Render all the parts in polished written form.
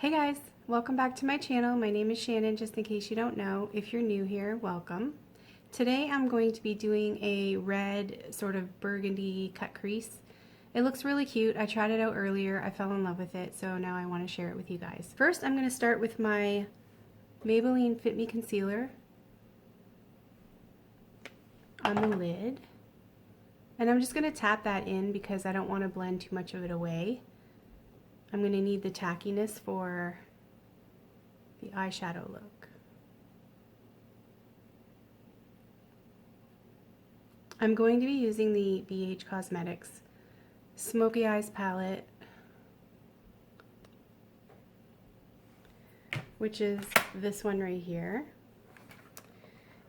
Hey guys, welcome back to my channel. My name is Shannon, just in case you don't know. If you're new here, welcome. Today I'm going to be doing a red sort of burgundy cut crease. It looks really cute. I tried it out earlier. I fell in love with it, so now I want to share it with you guys. First, I'm going to start with my Maybelline Fit Me Concealer on the lid. And I'm just going to tap that in because I don't want to blend too much of it away. I'm going to need the tackiness for the eyeshadow look. I'm going to be using the BH Cosmetics Smokey Eyes palette, which is this one right here.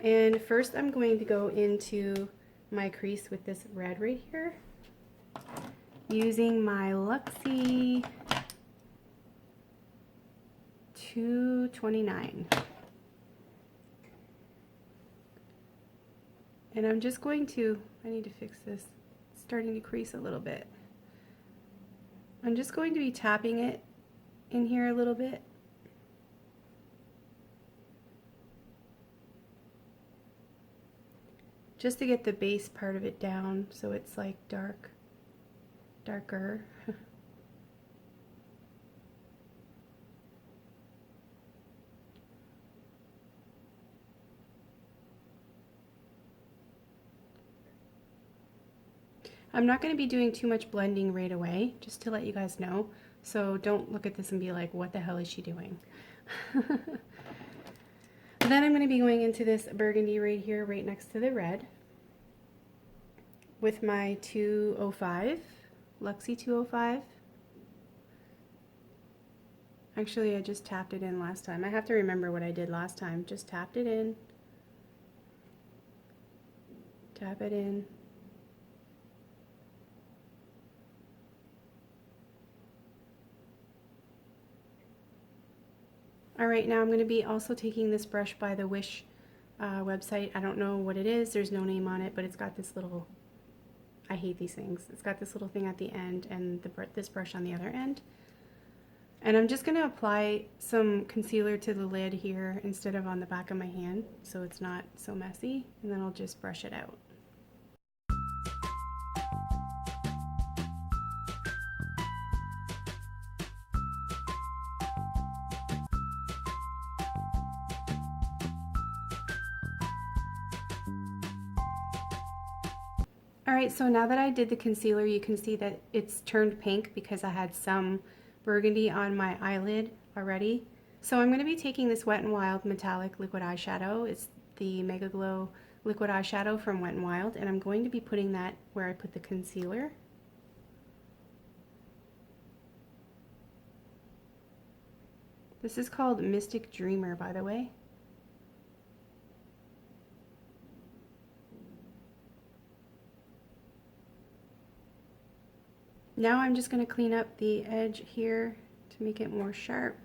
And first I'm going to go into my crease with this red right here, using my Luxie 229. And I'm just going to, I need to fix this, it's starting to crease a little bit. I'm just going to be tapping it in here a little bit. Just to get the base part of it down so it's like darker. I'm not going to be doing too much blending right away, just to let you guys know. So don't look at this and be like, what the hell is she doing? Then I'm going to be going into this burgundy right here, right next to the red, with my 205, Luxie 205. Actually, I just tapped it in last time. I have to remember what I did last time. Just tapped it in, tap it in. Alright, now I'm going to be also taking this brush by the Wish website. I don't know what it is. There's no name on it, but it's got this little, I hate these things. It's got this little thing at the end and this brush on the other end. And I'm just going to apply some concealer to the lid here instead of on the back of my hand so it's not so messy, and then I'll just brush it out. Alright, so now that I did the concealer, you can see that it's turned pink because I had some burgundy on my eyelid already. So I'm going to be taking this Wet n Wild metallic liquid eyeshadow. It's the Mega Glow liquid eyeshadow from Wet n Wild, and I'm going to be putting that where I put the concealer. This is called Mystic Dreamer, by the way. Now I'm just going to clean up the edge here to make it more sharp.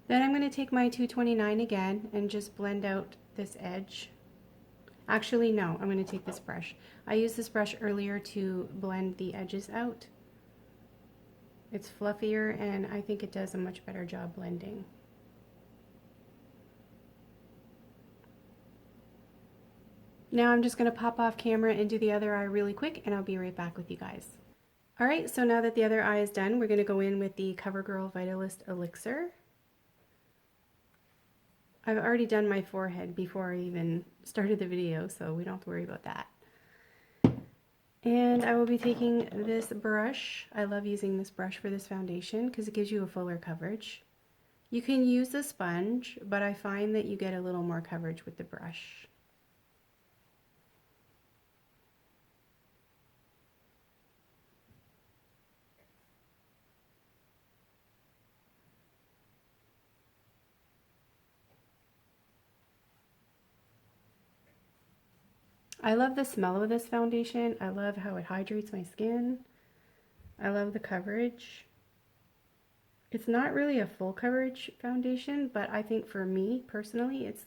Then I'm going to take my 229 again and just blend out this edge. Actually, no, I'm going to take this brush. I used this brush earlier to blend the edges out. It's fluffier and I think it does a much better job blending. Now I'm just going to pop off camera and do the other eye really quick, and I'll be right back with you guys. Alright, so now that the other eye is done, we're going to go in with the Covergirl Vitalist Elixir. I've already done my forehead before I even started the video, so we don't have to worry about that. And I will be taking this brush. I love using this brush for this foundation because it gives you a fuller coverage. You can use a sponge, but I find that you get a little more coverage with the brush. I love the smell of this foundation. I love how it hydrates my skin. I love the coverage. It's not really a full coverage foundation, but I think for me personally, it's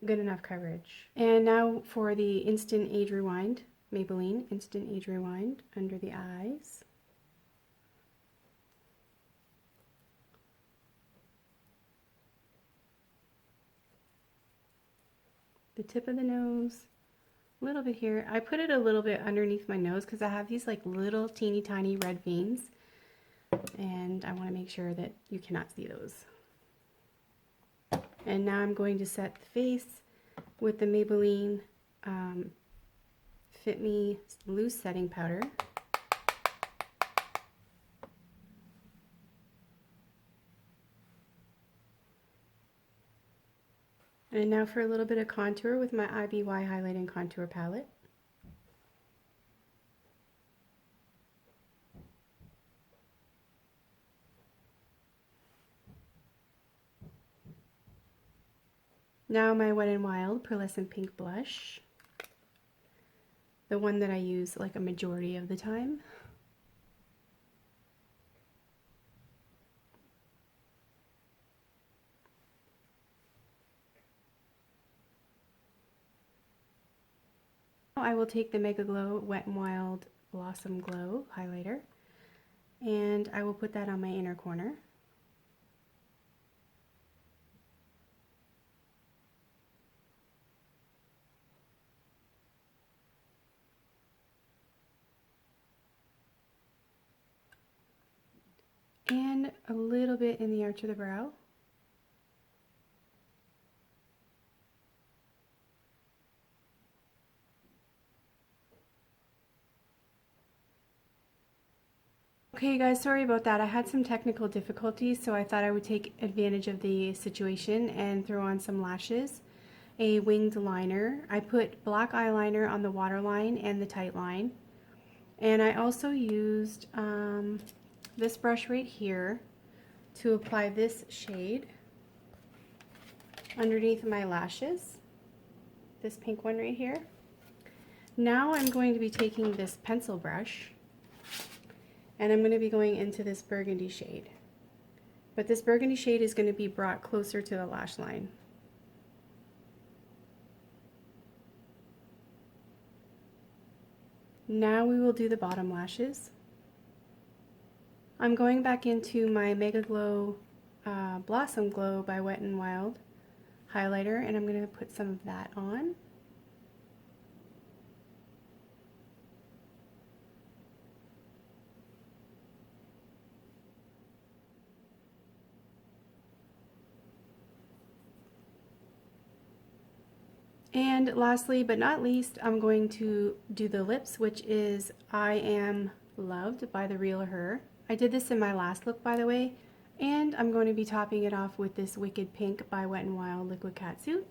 good enough coverage. And now for the Instant Age Rewind, Maybelline Instant Age Rewind under the eyes. the tip of the nose, a little bit here. I put it a little bit underneath my nose because I have these like little teeny tiny red veins, and I want to make sure that you cannot see those. And now I'm going to set the face with the Maybelline Fit Me Loose setting powder. And now for a little bit of contour with my IBY Highlight and Contour palette. Now my Wet n Wild Pearlescent Pink Blush, the one that I use like a majority of the time. I will take the Mega Glow Wet n Wild Blossom Glow highlighter, and I will put that on my inner corner. And a little bit in the arch of the brow. Okay guys, sorry about that. I had some technical difficulties, so I thought I would take advantage of the situation and throw on some lashes. A winged liner. I put black eyeliner on the waterline and the tight line. And I also used this brush right here to apply this shade underneath my lashes. This pink one right here. Now I'm going to be taking this pencil brush and I'm going to be going into this burgundy shade. But this burgundy shade is going to be brought closer to the lash line. Now we will do the bottom lashes. I'm going back into my Mega Glow Blossom Glow by Wet n Wild highlighter, and I'm going to put some of that on. And lastly but not least, I'm going to do the lips, which is I Am Loved by The Real Her. I did this in my last look, by the way, and I'm going to be topping it off with this Wicked Pink by Wet n Wild Liquid Catsuit.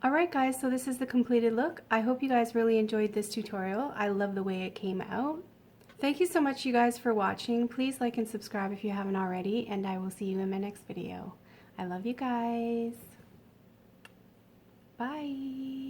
Alright guys, so this is the completed look. I hope you guys really enjoyed this tutorial. I love the way it came out. Thank you so much you guys for watching. Please like and subscribe if you haven't already, and I will see you in my next video. I love you guys. Bye.